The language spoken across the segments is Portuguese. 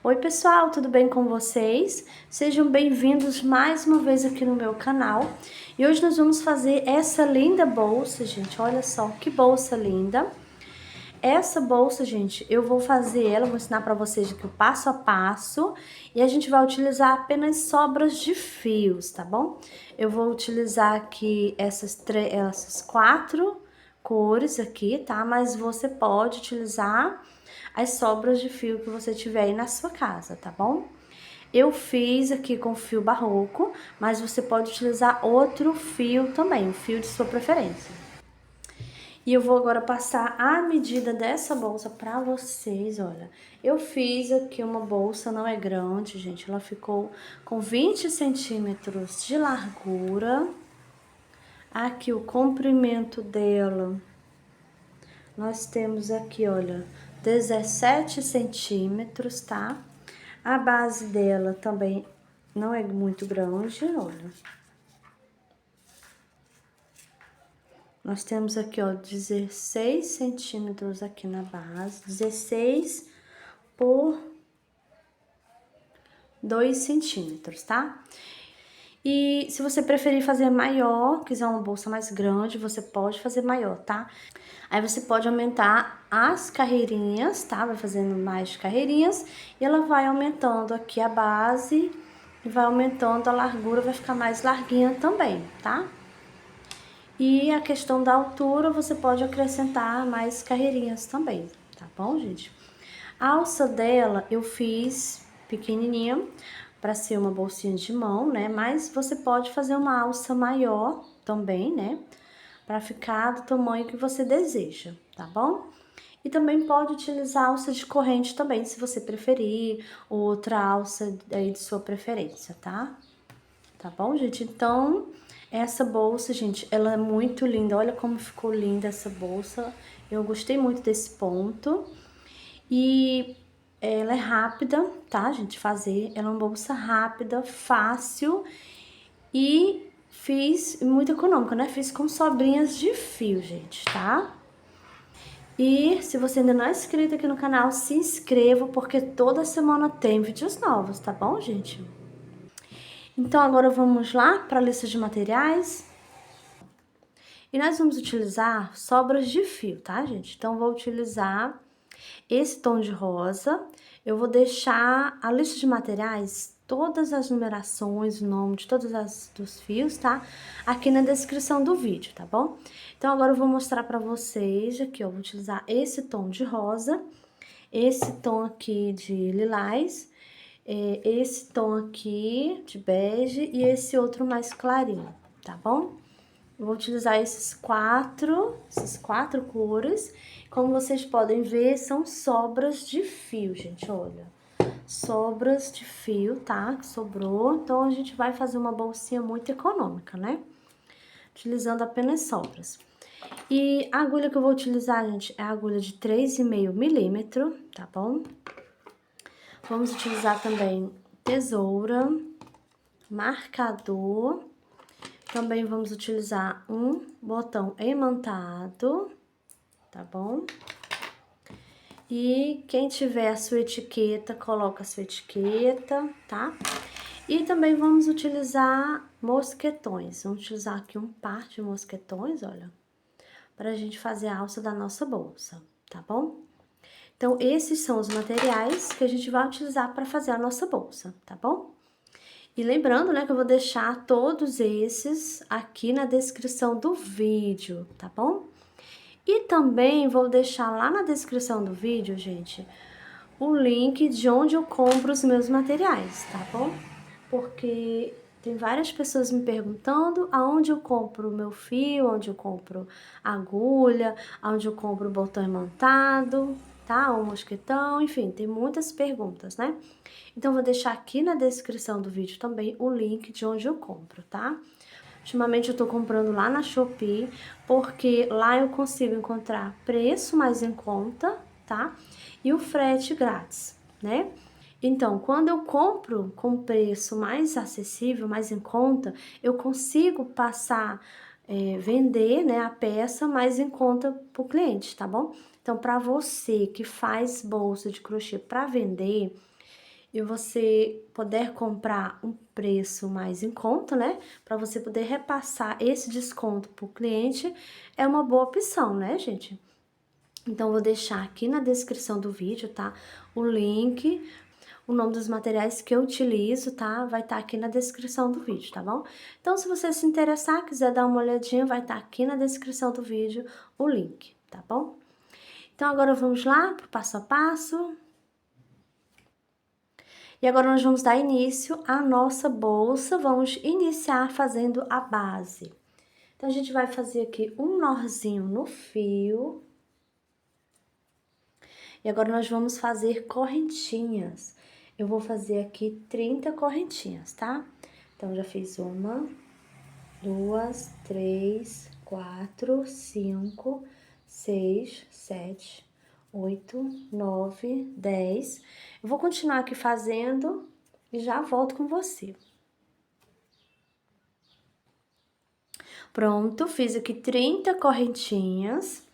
Oi pessoal, tudo bem com vocês? Sejam bem-vindos mais uma vez aqui no meu canal. E hoje nós vamos fazer essa linda bolsa, gente. Olha só que bolsa linda. Essa bolsa, gente, eu vou fazer ela, vou ensinar pra vocês aqui o passo a passo. E a gente vai utilizar apenas sobras de fios, tá bom? Eu vou utilizar aqui essas quatro cores aqui, tá? Mas você pode utilizar as sobras de fio que você tiver aí na sua casa, tá bom? Eu fiz aqui com fio barroco, mas você pode utilizar outro fio também, o fio de sua preferência. E eu vou agora passar a medida dessa bolsa pra vocês, olha. Eu fiz aqui uma bolsa, não é grande, gente, ela ficou com 20 centímetros de largura. Aqui o comprimento dela, nós temos aqui, olha, 17 centímetros, tá? A base dela também não é muito grande, olha. Nós temos aqui, ó, 16 centímetros aqui na base, 16 por 2 centímetros, tá? E se você preferir fazer maior, quiser uma bolsa mais grande, você pode fazer maior, tá? Aí você pode aumentar as carreirinhas, tá? Vai fazendo mais carreirinhas e ela vai aumentando aqui a base e vai aumentando a largura, vai ficar mais larguinha também, tá? E a questão da altura, você pode acrescentar mais carreirinhas também, tá bom, gente? A alça dela eu fiz pequenininha para ser uma bolsinha de mão, né? Mas você pode fazer uma alça maior também, né? Para ficar do tamanho que você deseja, tá bom? E também pode utilizar alça de corrente também, se você preferir, outra alça aí de sua preferência, tá? Tá bom, gente? Então, essa bolsa, gente, ela é muito linda. Olha como ficou linda essa bolsa. Eu gostei muito desse ponto. E ela é rápida, tá, gente, fazer. Ela é uma bolsa rápida, fácil e fiz muito econômica, né? Fiz com sobrinhas de fio, gente, tá? E se você ainda não é inscrito aqui no canal, se inscreva, porque toda semana tem vídeos novos, tá bom, gente? Então, agora vamos lá para a lista de materiais. E nós vamos utilizar sobras de fio, tá, gente? Então, vou utilizar esse tom de rosa. Eu vou deixar a lista de materiais, todas as numerações, o nome de todos dos fios, tá? Aqui na descrição do vídeo, tá bom? Então, agora eu vou mostrar pra vocês aqui, ó. Vou utilizar esse tom de rosa, esse tom aqui de lilás, esse tom aqui de bege e esse outro mais clarinho, tá bom? Eu vou utilizar essas quatro cores. Como vocês podem ver, são sobras de fio, gente, olha. Sobras de fio, tá? Que sobrou. Então, a gente vai fazer uma bolsinha muito econômica, né? Utilizando apenas sobras. E a agulha que eu vou utilizar, gente, é a agulha de 3,5 milímetro, tá bom? Vamos utilizar também tesoura, marcador. Também vamos utilizar um botão imantado, tá bom? E quem tiver a sua etiqueta, coloca a sua etiqueta, tá? E também vamos utilizar mosquetões. Vamos utilizar aqui um par de mosquetões, olha, pra gente fazer a alça da nossa bolsa, tá bom? Então, esses são os materiais que a gente vai utilizar para fazer a nossa bolsa, tá bom? E lembrando, né, que eu vou deixar todos esses aqui na descrição do vídeo, tá bom? E também vou deixar lá na descrição do vídeo, gente, o link de onde eu compro os meus materiais, tá bom? Porque tem várias pessoas me perguntando aonde eu compro o meu fio, onde eu compro agulha, aonde eu compro o botão imantado, tá? O mosquetão, enfim, tem muitas perguntas, né? Então, vou deixar aqui na descrição do vídeo também o link de onde eu compro, tá? Ultimamente eu tô comprando lá na Shopee, porque lá eu consigo encontrar preço mais em conta, tá? E o frete grátis, né? Então, quando eu compro com preço mais acessível, mais em conta, eu consigo passar, vender, né, a peça mais em conta pro cliente, tá bom? Então, para você que faz bolsa de crochê para vender, e você puder comprar um preço mais em conta, né? Para você poder repassar esse desconto para o cliente, é uma boa opção, né, gente? Então, vou deixar aqui na descrição do vídeo, tá? O link, o nome dos materiais que eu utilizo, tá? Vai estar aqui na descrição do vídeo, tá bom? Então, se você se interessar, quiser dar uma olhadinha, vai estar aqui na descrição do vídeo o link, tá bom? Então, agora vamos lá pro passo a passo. E agora nós vamos dar início à nossa bolsa, vamos iniciar fazendo a base. Então, a gente vai fazer aqui um nozinho no fio. E agora nós vamos fazer correntinhas. Eu vou fazer aqui 30 correntinhas, tá? Então, já fiz 1, 2, 3, 4, 5, 6, 7, 8, 9, 10. Eu vou continuar aqui fazendo e já volto com você. Pronto, fiz aqui 30 correntinhas.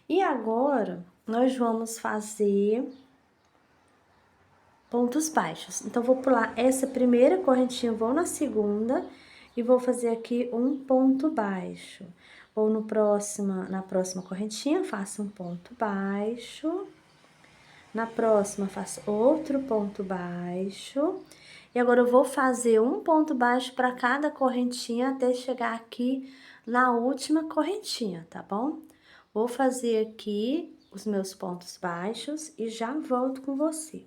E agora, nós vamos fazer pontos baixos. Então, vou pular essa primeira correntinha, vou na segunda e vou fazer aqui um ponto baixo. Ou na próxima correntinha, faço um ponto baixo. Na próxima, faço outro ponto baixo. E agora, eu vou fazer um ponto baixo para cada correntinha até chegar aqui na última correntinha, tá bom? Vou fazer aqui os meus pontos baixos e já volto com você.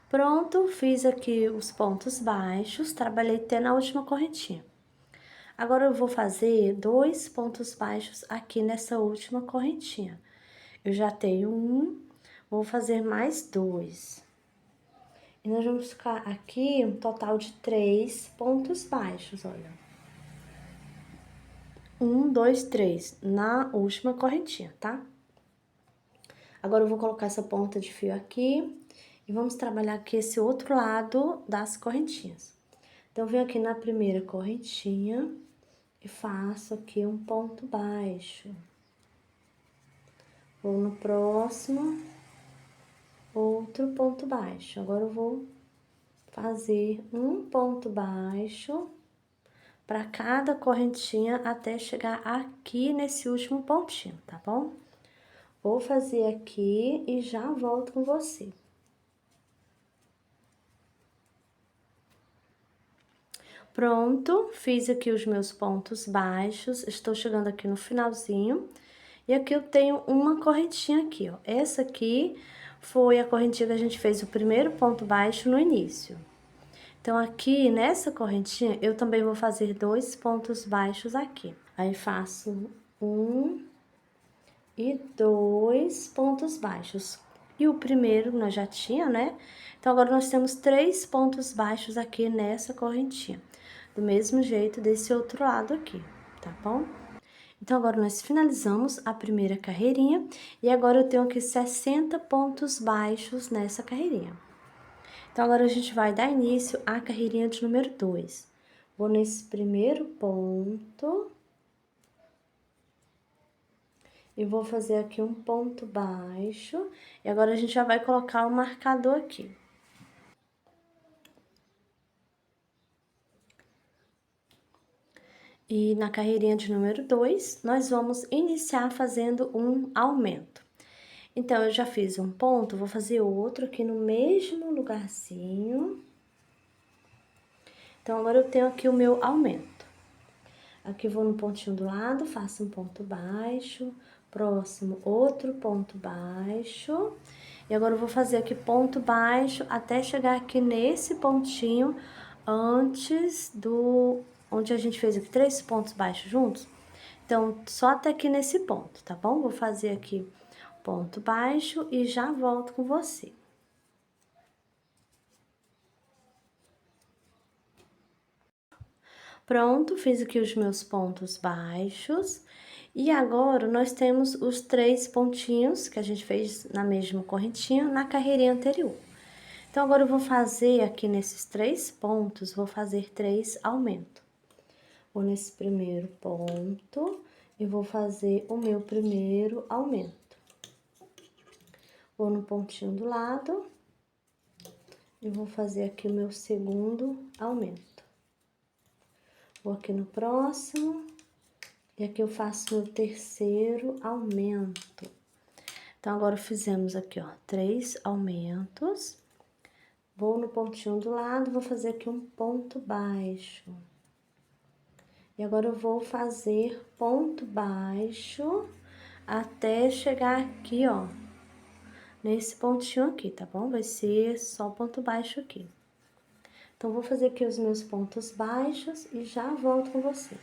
Pronto, fiz aqui os pontos baixos, trabalhei até na última correntinha. Agora, eu vou fazer 2 pontos baixos aqui nessa última correntinha. Eu já tenho um, vou fazer mais 2. E nós vamos ficar aqui um total de 3 pontos baixos, olha. 1, 2, 3, na última correntinha, tá? Agora, eu vou colocar essa ponta de fio aqui e vamos trabalhar aqui esse outro lado das correntinhas. Então, eu venho aqui na primeira correntinha e faço aqui um ponto baixo. Vou no próximo, outro ponto baixo. Agora, eu vou fazer um ponto baixo para cada correntinha até chegar aqui nesse último pontinho, tá bom? Vou fazer aqui e já volto com você. Pronto, fiz aqui os meus pontos baixos, estou chegando aqui no finalzinho. E aqui eu tenho uma correntinha aqui, ó. Essa aqui foi a correntinha que a gente fez o primeiro ponto baixo no início. Então, aqui nessa correntinha, eu também vou fazer 2 pontos baixos aqui. Aí, faço 1 e 2 pontos baixos. E o primeiro nós já tinha, né? Então, agora nós temos 3 pontos baixos aqui nessa correntinha. Do mesmo jeito desse outro lado aqui, tá bom? Então, agora nós finalizamos a primeira carreirinha e agora eu tenho aqui 60 pontos baixos nessa carreirinha. Então, agora a gente vai dar início à carreirinha de número 2. Vou nesse primeiro ponto e vou fazer aqui um ponto baixo. E agora a gente já vai colocar o marcador aqui. E na carreirinha de número 2, nós vamos iniciar fazendo um aumento. Então, eu já fiz um ponto, vou fazer outro aqui no mesmo lugarzinho. Então, agora eu tenho aqui o meu aumento. Aqui vou no pontinho do lado, faço um ponto baixo, próximo outro ponto baixo. E agora eu vou fazer aqui ponto baixo até chegar aqui nesse pontinho antes do... onde a gente fez aqui 3 pontos baixos juntos. Então, só até aqui nesse ponto, tá bom? Vou fazer aqui ponto baixo e já volto com você. Pronto, fiz aqui os meus pontos baixos. E agora, nós temos os 3 pontinhos que a gente fez na mesma correntinha na carreirinha anterior. Então, agora eu vou fazer aqui nesses 3 pontos, vou fazer 3 aumentos. Vou nesse primeiro ponto e vou fazer o meu primeiro aumento. Vou no pontinho do lado e vou fazer aqui o meu segundo aumento. Vou aqui no próximo e aqui eu faço meu terceiro aumento. Então, agora fizemos aqui, ó, 3 aumentos. Vou no pontinho do lado, vou fazer aqui um ponto baixo. E agora eu vou fazer ponto baixo até chegar aqui, ó, nesse pontinho aqui, tá bom? Vai ser só ponto baixo aqui. Então, vou fazer aqui os meus pontos baixos e já volto com você.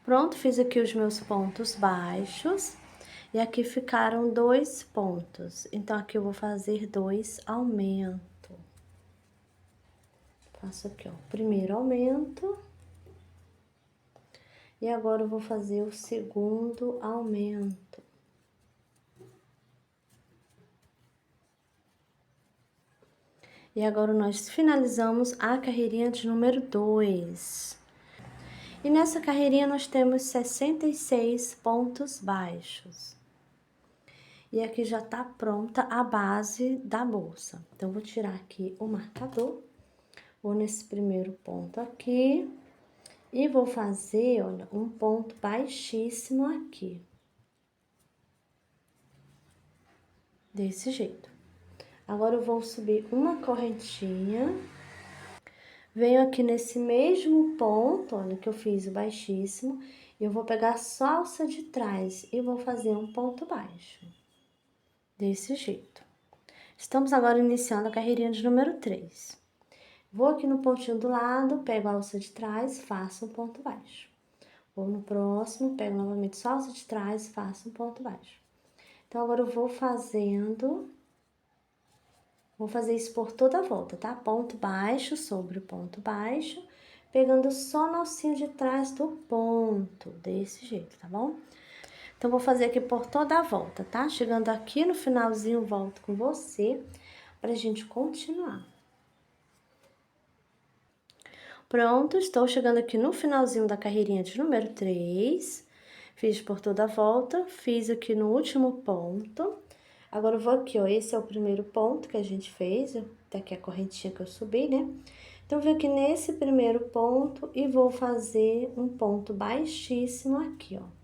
Pronto, fiz aqui os meus pontos baixos. E aqui ficaram 2 pontos. Então, aqui eu vou fazer 2 aumentos. Faço aqui, ó, o primeiro aumento. E agora eu vou fazer o segundo aumento. E agora nós finalizamos a carreirinha de número 2. E nessa carreirinha nós temos 66 pontos baixos. E aqui já tá pronta a base da bolsa. Então, vou tirar aqui o marcador. Vou nesse primeiro ponto aqui. E vou fazer, olha, um ponto baixíssimo aqui. Desse jeito. Agora, eu vou subir uma correntinha. Venho aqui nesse mesmo ponto, olha, que eu fiz o baixíssimo. E eu vou pegar só a alça de trás e vou fazer um ponto baixo. Desse jeito. Estamos agora iniciando a carreirinha de número 3. Vou aqui no pontinho do lado, pego a alça de trás, faço um ponto baixo. Vou no próximo, pego novamente só a alça de trás, faço um ponto baixo. Então, agora eu vou fazer isso por toda a volta, tá? Ponto baixo sobre o ponto baixo, pegando só no alcinho de trás do ponto, desse jeito, tá bom? Então, vou fazer aqui por toda a volta, tá? Chegando aqui no finalzinho, volto com você pra gente continuar. Pronto, estou chegando aqui no finalzinho da carreirinha de número 3. Fiz por toda a volta, fiz aqui no último ponto. Agora, eu vou aqui, ó, esse é o primeiro ponto que a gente fez, tá aqui a correntinha que eu subi, né? Então, eu vou aqui nesse primeiro ponto e vou fazer um ponto baixíssimo aqui, ó.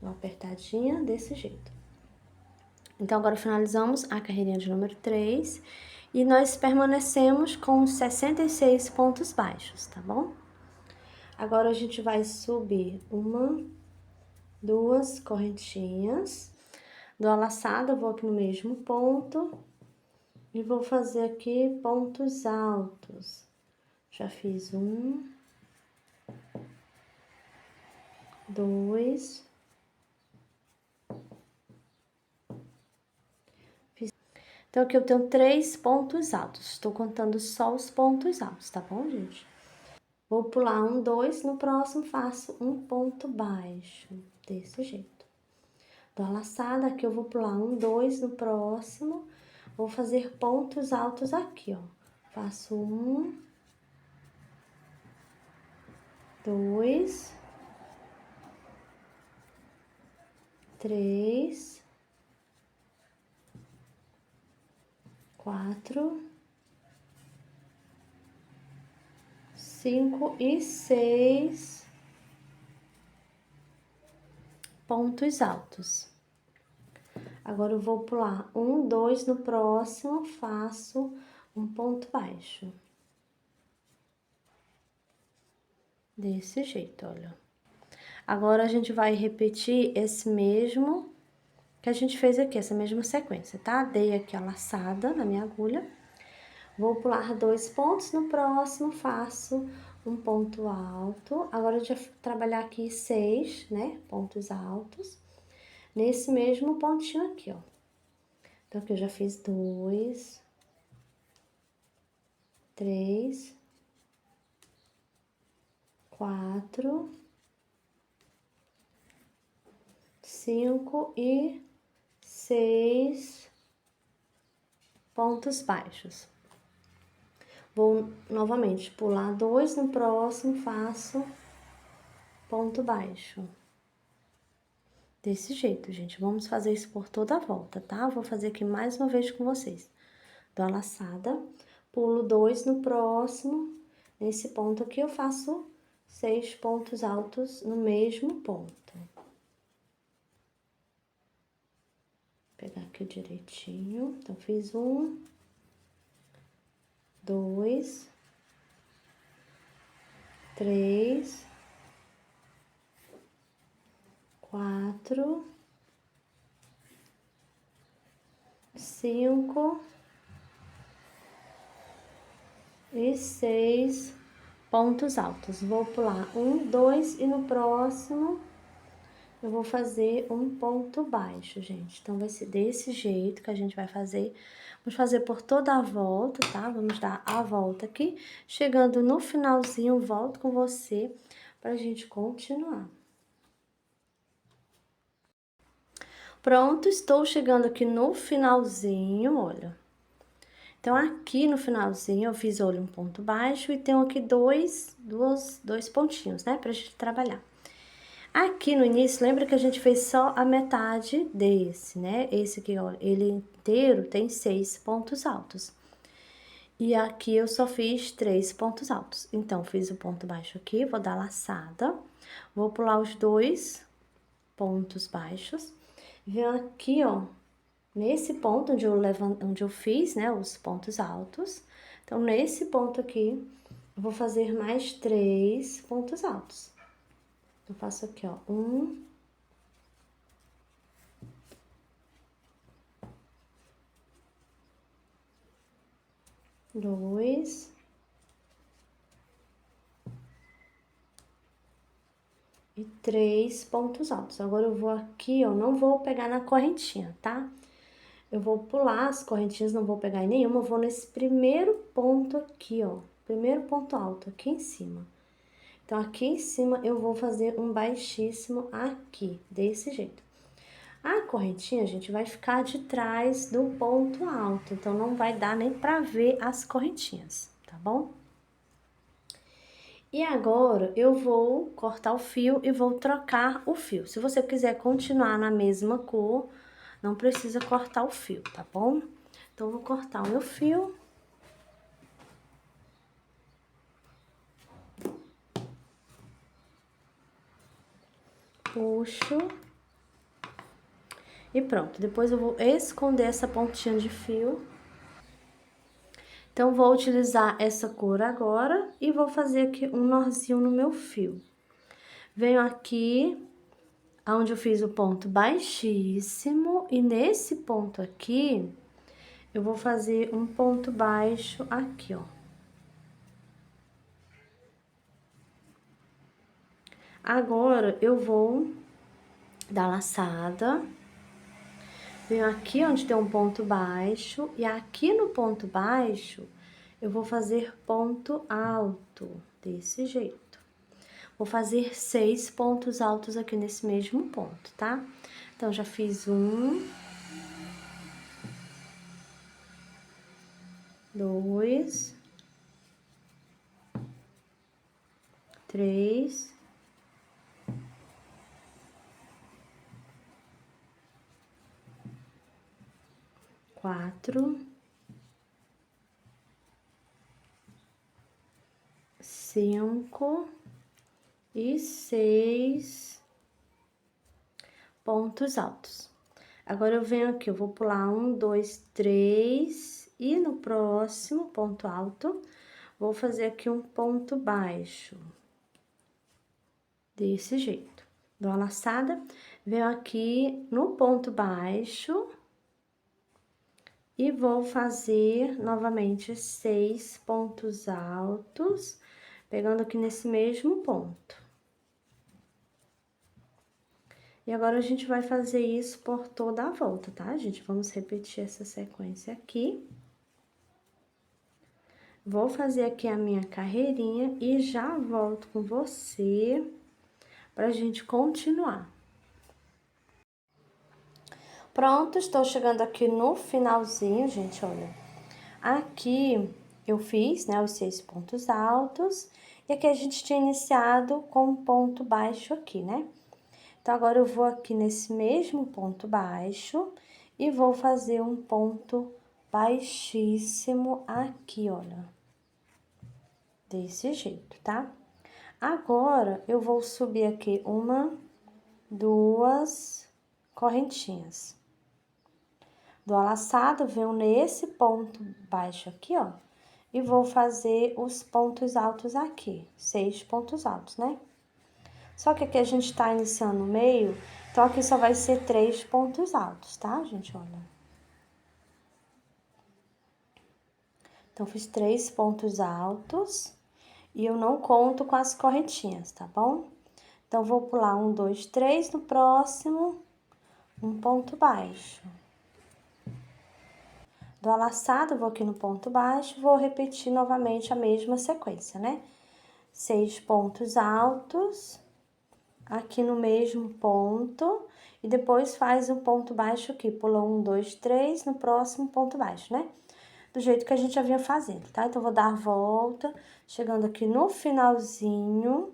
Uma apertadinha desse jeito. Então, agora finalizamos a carreirinha de número 3 e nós permanecemos com 66 pontos baixos, tá bom? Agora, a gente vai subir uma, 2 correntinhas. Dou a laçada, vou aqui no mesmo ponto e vou fazer aqui pontos altos. Já fiz 1, 2... Então, aqui eu tenho 3 pontos altos. Estou contando só os pontos altos, tá bom, gente? Vou pular 1, 2, no próximo faço um ponto baixo, desse jeito. Dou a laçada, aqui eu vou pular 1, 2, no próximo, vou fazer pontos altos aqui, ó. Faço 1, 2, 3, 4, 5 e 6 pontos altos. Agora, eu vou pular 1, 2, no próximo, faço um ponto baixo. Desse jeito, olha. Agora, a gente vai repetir esse mesmo que a gente fez aqui, essa mesma sequência, tá? Dei aqui a laçada na minha agulha. Vou pular 2 pontos, no próximo faço um ponto alto. Agora, eu já trabalhar aqui 6, né, pontos altos, nesse mesmo pontinho aqui, ó. Então, aqui eu já fiz 2, 3, 4, 5 e 6 pontos baixos. Vou novamente pular 2, no próximo faço ponto baixo. Desse jeito, gente. Vamos fazer isso por toda a volta, tá? Vou fazer aqui mais uma vez com vocês. Dou a laçada, pulo 2 no próximo. Nesse ponto aqui, eu faço 6 pontos altos no mesmo ponto. Vou pegar aqui direitinho. Então, fiz 1, 2, 3, 4, 5 e 6 pontos altos. Vou pular 1, 2 e no próximo eu vou fazer um ponto baixo, gente. Então, vai ser desse jeito que a gente vai fazer. Vamos fazer por toda a volta, tá? Vamos dar a volta aqui. Chegando no finalzinho, volto com você pra gente continuar. Pronto, estou chegando aqui no finalzinho, olha. Então, aqui no finalzinho, eu fiz, olha, um ponto baixo e tenho aqui dois pontinhos, né? Pra gente trabalhar. Aqui no início, lembra que a gente fez só a metade desse, né? Esse aqui, ó, ele inteiro tem 6 pontos altos. E aqui eu só fiz 3 pontos altos. Então, fiz o ponto baixo aqui, vou dar laçada, vou pular os 2 pontos baixos. Venho aqui, ó, nesse ponto onde eu fiz, né, os pontos altos. Então, nesse ponto aqui, eu vou fazer mais 3 pontos altos. Eu faço aqui, ó, 1, 2 e 3 pontos altos. Agora, eu vou aqui, ó, não vou pegar na correntinha, tá? Eu vou pular as correntinhas, não vou pegar em nenhuma, eu vou nesse primeiro ponto aqui, ó. Primeiro ponto alto, aqui em cima. Então, aqui em cima, eu vou fazer um baixíssimo aqui, desse jeito. A correntinha, gente, vai ficar de trás do ponto alto, então não vai dar nem pra ver as correntinhas, tá bom? E agora, eu vou cortar o fio e vou trocar o fio. Se você quiser continuar na mesma cor, não precisa cortar o fio, tá bom? Então, eu vou cortar o meu fio. Puxo. E pronto, depois eu vou esconder essa pontinha de fio. Então, vou utilizar essa cor agora e vou fazer aqui um nozinho no meu fio. Venho aqui, onde eu fiz o ponto baixíssimo, e nesse ponto aqui, eu vou fazer um ponto baixo aqui, ó. Agora, eu vou dar laçada. Venho aqui onde tem um ponto baixo, e aqui no ponto baixo, eu vou fazer ponto alto, desse jeito. Vou fazer 6 pontos altos aqui nesse mesmo ponto, tá? Então, já fiz 1, 2, 3, 4, 5 e 6 pontos altos. Agora, eu venho aqui, eu vou pular 1, 2, 3 e no próximo ponto alto, vou fazer aqui um ponto baixo. Desse jeito. Dou a laçada, venho aqui no ponto baixo e vou fazer novamente 6 pontos altos, pegando aqui nesse mesmo ponto. E agora, a gente vai fazer isso por toda a volta, tá, gente? Vamos repetir essa sequência aqui. Vou fazer aqui a minha carreirinha e já volto com você pra gente continuar. Pronto, estou chegando aqui no finalzinho, gente, olha. Aqui eu fiz, né, os 6 pontos altos, e aqui a gente tinha iniciado com um ponto baixo aqui, né? Então, agora eu vou aqui nesse mesmo ponto baixo e vou fazer um ponto baixíssimo aqui, olha. Desse jeito, tá? Agora, eu vou subir aqui uma, duas correntinhas. Do alaçado, venho nesse ponto baixo aqui, ó, e vou fazer os pontos altos aqui, 6 pontos altos, né? Só que aqui a gente tá iniciando no meio, então aqui só vai ser 3 pontos altos, tá, gente? Olha. Então, fiz 3 pontos altos e eu não conto com as correntinhas, tá bom? Então, vou pular 1, 2, 3, no próximo, um ponto baixo. Do alaçado, vou aqui no ponto baixo, vou repetir novamente a mesma sequência, né? 6 pontos altos, aqui no mesmo ponto, e depois faz um ponto baixo aqui, pula 1, 2, 3, no próximo ponto baixo, né? Do jeito que a gente já vinha fazendo, tá? Então, vou dar a volta, chegando aqui no finalzinho,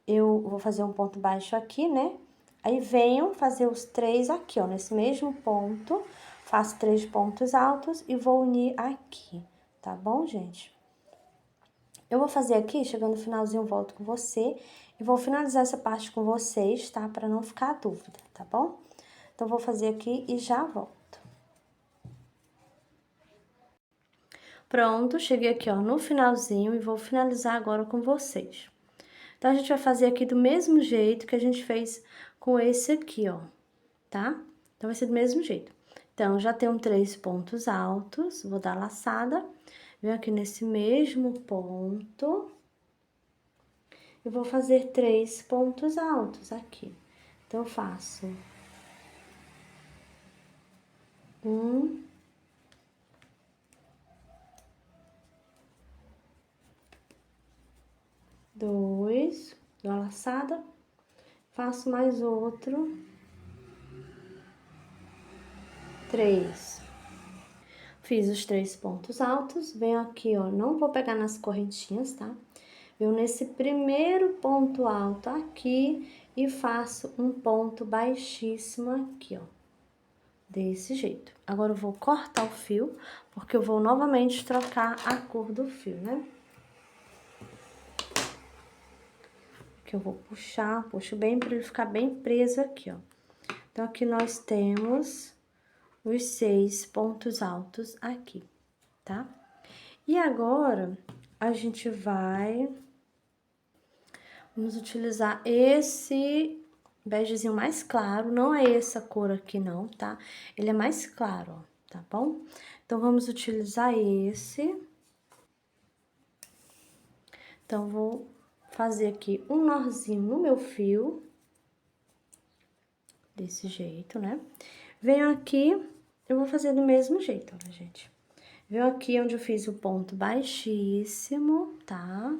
eu vou fazer um ponto baixo aqui, né? Aí, venho fazer os 3 aqui, ó, nesse mesmo ponto, faço 3 pontos altos e vou unir aqui, tá bom, gente? Eu vou fazer aqui, chegando no finalzinho, volto com você e vou finalizar essa parte com vocês, tá? Pra não ficar dúvida, tá bom? Então, vou fazer aqui e já volto. Pronto, cheguei aqui, ó, no finalzinho e vou finalizar agora com vocês. Então, a gente vai fazer aqui do mesmo jeito que a gente fez com esse aqui, ó, tá? Então, vai ser do mesmo jeito. Então, já tenho 3 pontos altos, vou dar laçada, venho aqui nesse mesmo ponto e vou fazer 3 pontos altos aqui. Então, eu faço 1, 2, dou a laçada, faço mais outro, 3. Fiz os 3 pontos altos, venho aqui, ó, não vou pegar nas correntinhas, tá? Venho nesse primeiro ponto alto aqui e faço um ponto baixíssimo aqui, ó. Desse jeito. Agora, eu vou cortar o fio, porque eu vou novamente trocar a cor do fio, né? Que eu vou puxar, puxo bem pra ele ficar bem preso aqui, ó. Então, aqui nós temos os 6 pontos altos aqui, tá? E agora, a gente vamos utilizar esse begezinho mais claro, não é essa cor aqui não, tá? Ele é mais claro, ó, tá bom? Então, vamos utilizar esse. Então, vou fazer aqui um nozinho no meu fio. Desse jeito, né? Venho aqui, eu vou fazer do mesmo jeito, olha, gente. Venho aqui onde eu fiz o ponto baixíssimo, tá?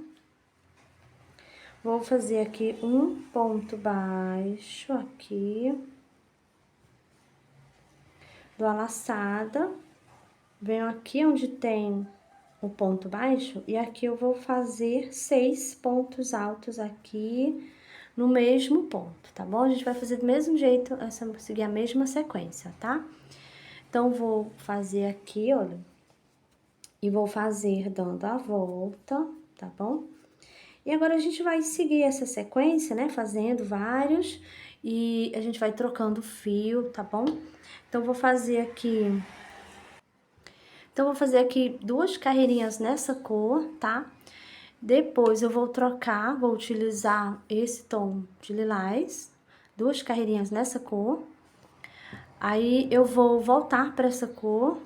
Vou fazer aqui um ponto baixo aqui. Dou a laçada. Venho aqui onde tem o ponto baixo e aqui eu vou fazer 6 pontos altos aqui no mesmo ponto, tá bom? A gente vai fazer do mesmo jeito, seguir a mesma sequência, tá? Então, vou fazer aqui, olha, e vou fazer dando a volta, tá bom? E agora, a gente vai seguir essa sequência, né, fazendo vários, e a gente vai trocando fio, tá bom? Então, vou fazer aqui... Então, vou fazer aqui 2 carreirinhas nessa cor, tá? Depois, eu vou trocar, vou utilizar esse tom de lilás, 2 carreirinhas nessa cor. Aí, eu vou voltar para essa cor,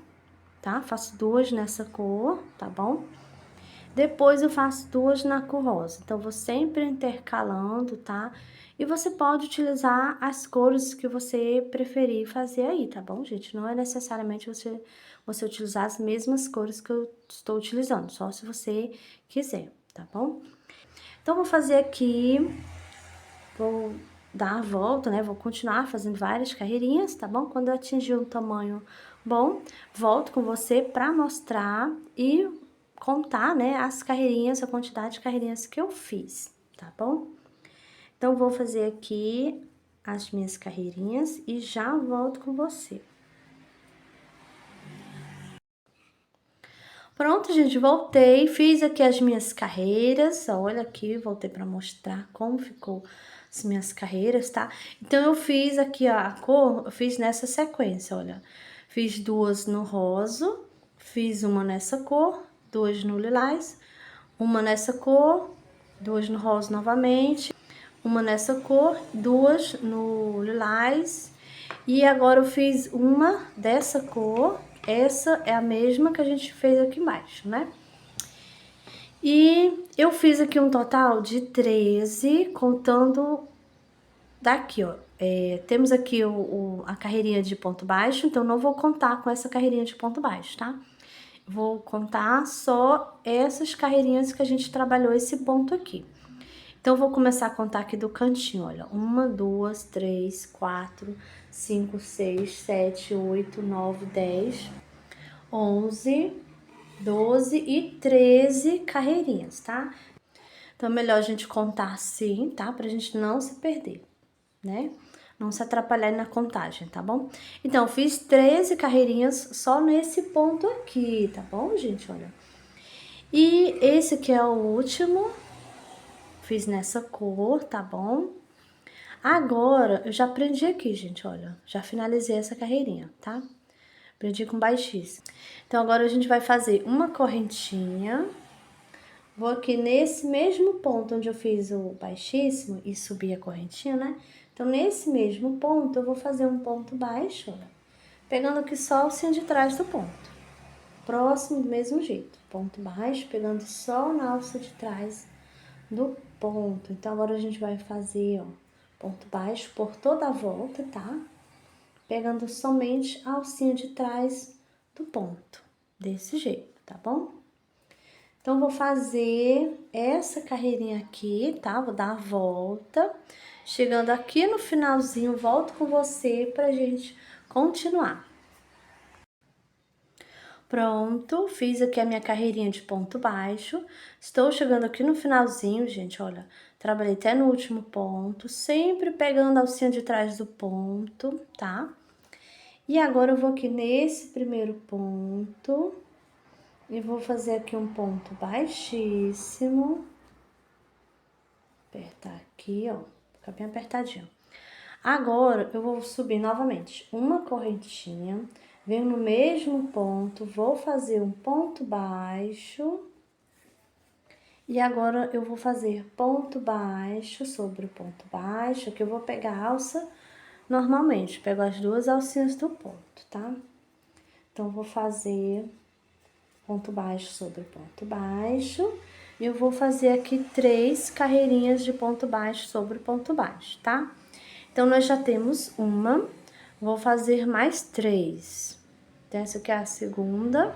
tá? Faço 2 nessa cor, tá bom? Depois, eu faço 2 na cor rosa. Então, vou sempre intercalando, tá? E você pode utilizar as cores que você preferir fazer aí, tá bom, gente? Não é necessariamente você utilizar as mesmas cores que eu estou utilizando, só se você quiser, tá bom? Então, vou fazer aqui, vou dar a volta, né? Vou continuar fazendo várias carreirinhas, tá bom? Quando eu atingir um tamanho bom, volto com você pra mostrar e contar, né, as carreirinhas, a quantidade de carreirinhas que eu fiz, tá bom? Então, vou fazer aqui as minhas carreirinhas e já volto com você. Pronto, gente, voltei, fiz aqui as minhas carreiras, olha aqui, voltei para mostrar como ficou as minhas carreiras, tá? Então, eu fiz aqui a cor, eu fiz nessa sequência, olha. Fiz duas no rosa, fiz uma nessa cor, duas no lilás, uma nessa cor, duas no rosa novamente, uma nessa cor, duas no lilás, e agora eu fiz uma dessa cor, essa é a mesma que a gente fez aqui embaixo, né? E eu fiz aqui um total de 13, contando daqui, ó. Temos aqui a carreirinha de ponto baixo, então não vou contar com essa carreirinha de ponto baixo, tá? Vou contar só essas carreirinhas que a gente trabalhou esse ponto aqui. Então, vou começar a contar aqui do cantinho, olha. 1, 2, 3, 4, 5, 6, 7, 8, 9, 10, 11, 12 e 13 carreirinhas, tá? Então, é melhor a gente contar assim, tá? Pra gente não se perder, né? Não se atrapalhar na contagem, tá bom? Então, fiz 13 carreirinhas só nesse ponto aqui, tá bom, gente? Olha. E esse aqui é o último. Fiz nessa cor, tá bom? Agora, eu já aprendi aqui, gente, olha. Já finalizei essa carreirinha, tá? Aprendi com baixíssimo. Então, agora a gente vai fazer uma correntinha. Vou aqui nesse mesmo ponto onde eu fiz o baixíssimo e subi a correntinha, né? Então, nesse mesmo ponto, eu vou fazer um ponto baixo, olha. Pegando aqui só a alcinha de trás do ponto. Próximo, do mesmo jeito. Ponto baixo, pegando só na alça de trás do ponto. Então, agora a gente vai fazer, ó, ponto baixo por toda a volta, tá? Pegando somente a alcinha de trás do ponto, desse jeito, tá bom? Então, vou fazer essa carreirinha aqui, tá? Vou dar a volta. Chegando aqui no finalzinho, volto com você pra gente continuar. Pronto, fiz aqui a minha carreirinha de ponto baixo. Estou chegando aqui no finalzinho, gente, olha. Trabalhei até no último ponto, sempre pegando a alcinha de trás do ponto, tá? E agora eu vou aqui nesse primeiro ponto e vou fazer aqui um ponto baixíssimo. Apertar aqui, ó, fica bem apertadinho. Agora, eu vou subir novamente uma correntinha, venho no mesmo ponto, vou fazer um ponto baixo. E agora, eu vou fazer ponto baixo sobre o ponto baixo, que eu vou pegar a alça normalmente. Pego as duas alcinhas do ponto, tá? Então, vou fazer ponto baixo sobre ponto baixo. E eu vou fazer aqui 3 carreirinhas de ponto baixo sobre ponto baixo, tá? Então, nós já temos uma, vou fazer mais 3. Então, essa aqui é a segunda.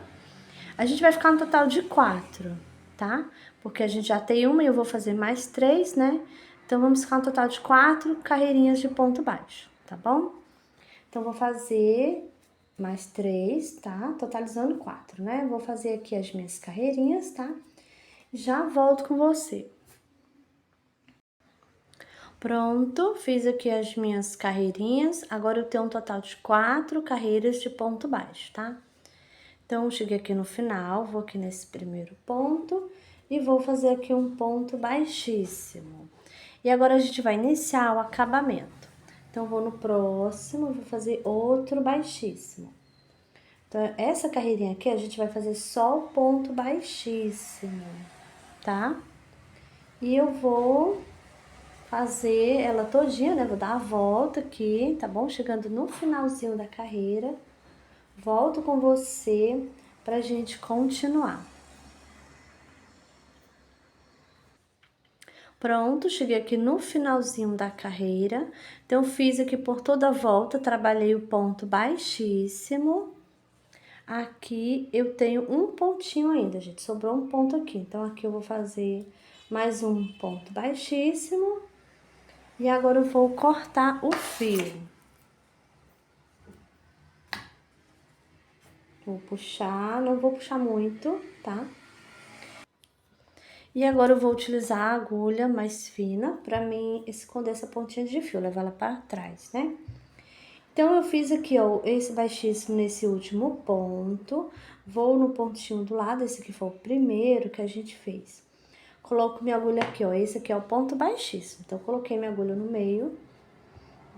A gente vai ficar no total de 4, tá? Porque a gente já tem uma e eu vou fazer mais 3, né? Então, vamos ficar no total de 4 carreirinhas de ponto baixo, tá bom? Então, vou fazer mais 3, tá? Totalizando 4, né? Vou fazer aqui as minhas carreirinhas, tá? Já volto com você. Pronto, fiz aqui as minhas carreirinhas. Agora, eu tenho um total de 4 carreiras de ponto baixo, tá? Então, cheguei aqui no final, vou aqui nesse primeiro ponto e vou fazer aqui um ponto baixíssimo. E agora, a gente vai iniciar o acabamento. Então, vou no próximo, vou fazer outro baixíssimo. Então, essa carreirinha aqui, a gente vai fazer só o ponto baixíssimo, tá? E eu vou fazer ela todinha, né? Vou dar a volta aqui, tá bom? Chegando no finalzinho da carreira, volto com você pra gente continuar. Pronto, cheguei aqui no finalzinho da carreira. Então, fiz aqui por toda a volta, trabalhei o ponto baixíssimo. Aqui eu tenho um pontinho ainda, gente, sobrou um ponto aqui. Então, aqui eu vou fazer mais um ponto baixíssimo. E agora eu vou cortar o fio. Vou puxar, não vou puxar muito, tá? E agora eu vou utilizar a agulha mais fina pra mim esconder essa pontinha de fio, levar ela pra trás, né? Então, eu fiz aqui, ó, esse baixíssimo nesse último ponto, vou no pontinho do lado, esse aqui foi o primeiro que a gente fez. Coloco minha agulha aqui, ó, esse aqui é o ponto baixíssimo. Então, coloquei minha agulha no meio,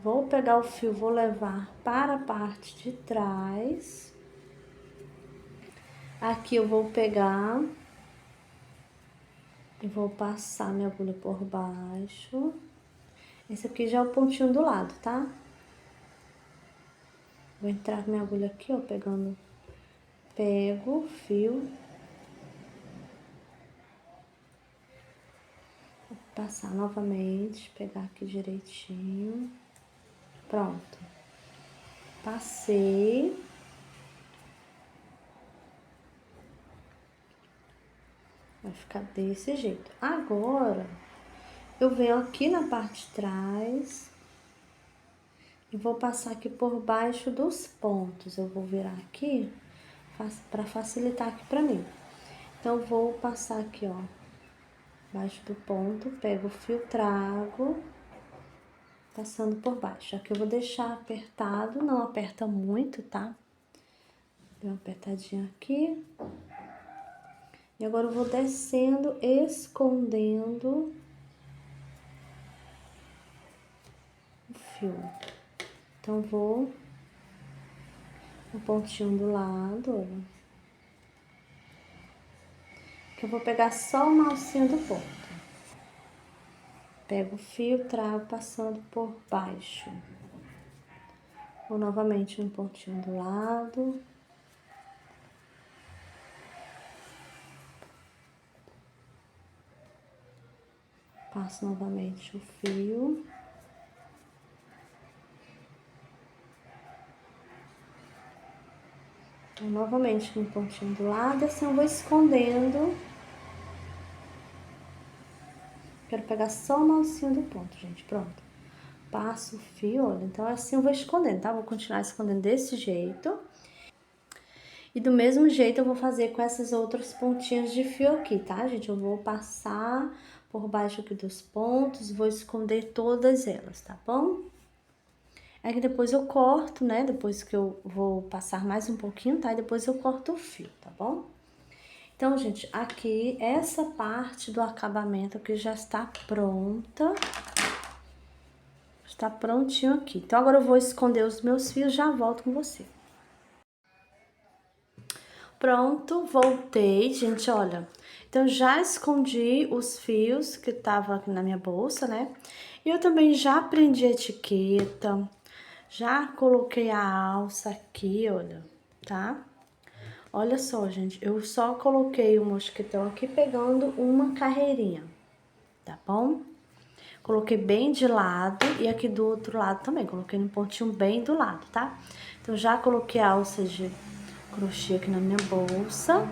vou pegar o fio, vou levar para a parte de trás. Aqui eu vou pegar e vou passar minha agulha por baixo. Esse aqui já é o pontinho do lado, tá? Vou entrar com minha agulha aqui, ó, pego o fio. Vou passar novamente, pegar aqui direitinho. Pronto. Passei. Vai ficar desse jeito. Agora, eu venho aqui na parte de trás e vou passar aqui por baixo dos pontos. Eu vou virar aqui para facilitar aqui pra mim. Então, vou passar aqui, ó, baixo do ponto, pego o fio, trago, passando por baixo. Aqui eu vou deixar apertado, não aperta muito, tá? Deu uma apertadinha aqui. E agora eu vou descendo, escondendo o fio. Então, vou no pontinho do lado, olha. Que eu vou pegar só uma alcinha do ponto. Pego o fio, trago passando por baixo. Vou novamente no pontinho do lado. Passo novamente o fio. Vou novamente no pontinho do lado, assim eu vou escondendo. Quero pegar só uma alcinha do ponto, gente, pronto. Passo o fio, olha, então assim eu vou escondendo, tá? Vou continuar escondendo desse jeito. E do mesmo jeito eu vou fazer com essas outras pontinhas de fio aqui, tá, gente? Eu vou passar por baixo aqui dos pontos, vou esconder todas elas, tá bom? É que depois eu corto, né? Depois que eu vou passar mais um pouquinho, tá? E depois eu corto o fio, tá bom? Então, gente, aqui, essa parte do acabamento aqui já está pronta. Está prontinho aqui. Então, agora eu vou esconder os meus fios, já volto com você. Pronto, voltei, gente, olha. Então, já escondi os fios que estavam aqui na minha bolsa, né? E eu também já prendi a etiqueta, já coloquei a alça aqui, olha, tá? Olha só, gente, eu só coloquei o mosquetão aqui pegando uma carreirinha, tá bom? Coloquei bem de lado e aqui do outro lado também, coloquei no pontinho bem do lado, tá? Então, já coloquei a alça de crochê aqui na minha bolsa.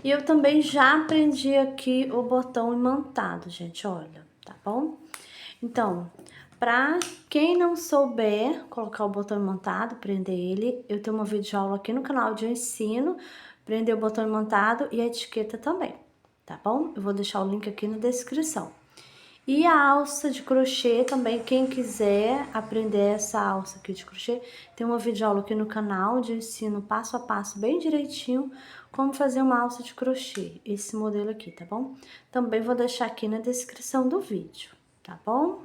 E eu também já prendi aqui o botão imantado, gente, olha, tá bom? Então, pra quem não souber colocar o botão imantado, prender ele, eu tenho uma videoaula aqui no canal de ensino, prender o botão imantado e a etiqueta também, tá bom? Eu vou deixar o link aqui na descrição. E a alça de crochê também, quem quiser aprender essa alça aqui de crochê, tem uma videoaula aqui no canal de ensino passo a passo, bem direitinho, como fazer uma alça de crochê, esse modelo aqui, tá bom? Também vou deixar aqui na descrição do vídeo, tá bom?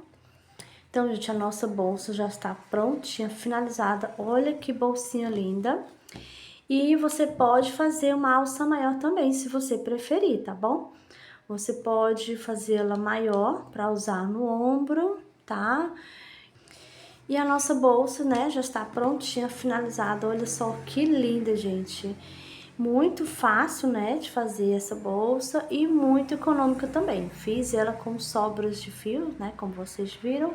Então, gente, a nossa bolsa já está prontinha, finalizada. Olha que bolsinha linda. E você pode fazer uma alça maior também, se você preferir, tá bom? Você pode fazê-la maior para usar no ombro, tá? E a nossa bolsa, né, já está prontinha, finalizada. Olha só que linda, gente. Muito fácil, né, de fazer essa bolsa e muito econômica também. Fiz ela com sobras de fio, né, como vocês viram.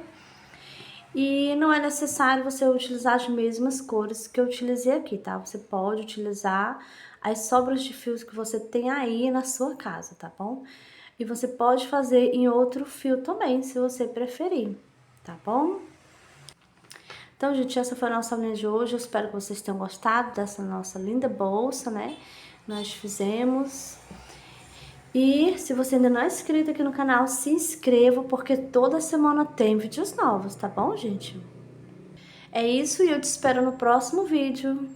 E não é necessário você utilizar as mesmas cores que eu utilizei aqui, tá? Você pode utilizar as sobras de fios que você tem aí na sua casa, tá bom? E você pode fazer em outro fio também, se você preferir, tá bom? Então, gente, essa foi a nossa aulinha de hoje. Eu espero que vocês tenham gostado dessa nossa linda bolsa, né? Nós fizemos. E se você ainda não é inscrito aqui no canal, se inscreva, porque toda semana tem vídeos novos, tá bom, gente? É isso e eu te espero no próximo vídeo.